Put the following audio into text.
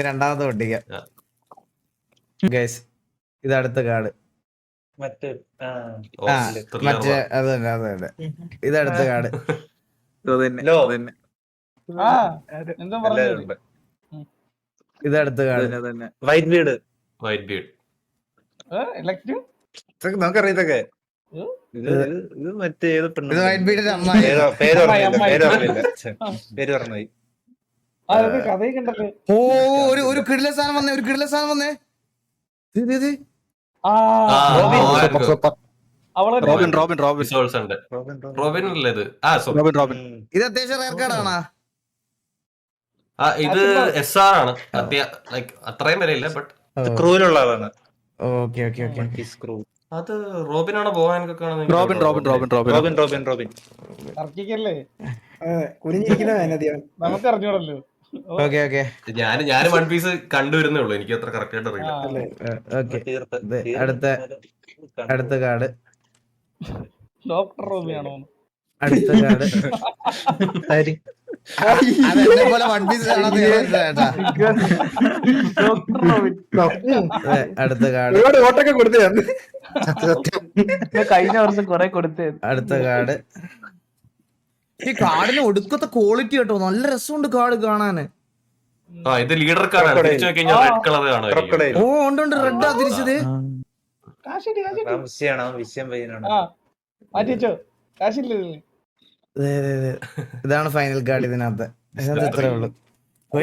രണ്ടാമത്തെ പൊട്ടിക്കാം ഗൈസ്. ഇത് അടുത്ത കാർഡ്. മറ്റേ മറ്റേ അത് തന്നെ അത് തന്നെ. ഇത് അടുത്ത കാർഡ്. ഇത് അടുത്ത കാർഡ്. White Bede. നമുക്കറിയത്തൊക്കെ ഇത് മറ്റേ ഏത് പെണ്ണ്? ഇത് വൈറ്റ് ബീഡിന്റെ അമ്മ. പേര് പറഞ്ഞുപോയി. ഓ ഒരു കിടില സാധനം വന്നേ, ഒരു കിടില സാധനം വന്നേ. ഇത് അത്യാവശ്യം റയർ കാർഡാണോ? ഇത് SR ആണ്. അത്രയും വരെയില്ല, ബട്ട് സ്ക്രൂവിലുള്ള ആളാണ്. Okay okay okay. അത് റോബിനാണോ ബോവാനൊക്കെ റോബിൻ. നമുക്ക് അറിഞ്ഞൂടല്ലോ. Okay okay. ഞാൻ വൺ പീസ് കണ്ടുവരുന്നേ ഉള്ളൂ, എനിക്ക് അത്ര കറക്റ്റ് ആയിട്ട് അറിയില്ല. അടുത്ത കാർഡ്. ഡോക്ടർ റോബിയാണോ? അടുത്ത കാർഡ്. അതെന്നെ പോലെ വൺ പീസ് അടുത്ത കാർഡ്. ഓട്ടൊക്കെ കൊടുത്തു കഴിഞ്ഞ വർഷം കൊറേ കൊടുത്തേ. അടുത്ത കാർഡ്. ഈ കാർഡിന് ഒടുക്കത്തെ ക്വാളിറ്റി കേട്ടോ, നല്ല രസമുണ്ട് കാർഡ് കാണാന്. ഇത് ലീഡർ കാർഡാണ്. തിരിച്ചു നോക്കി കഴിഞ്ഞാൽ റെഡ് കളർ കാണും. ഓ ഉണ്ട് റെഡാ തിരിച്ചത്. ഇതാണ് ഫൈനൽ കാർഡ് ഇതിനകത്ത്. ഇത്രേ ഉള്ളു.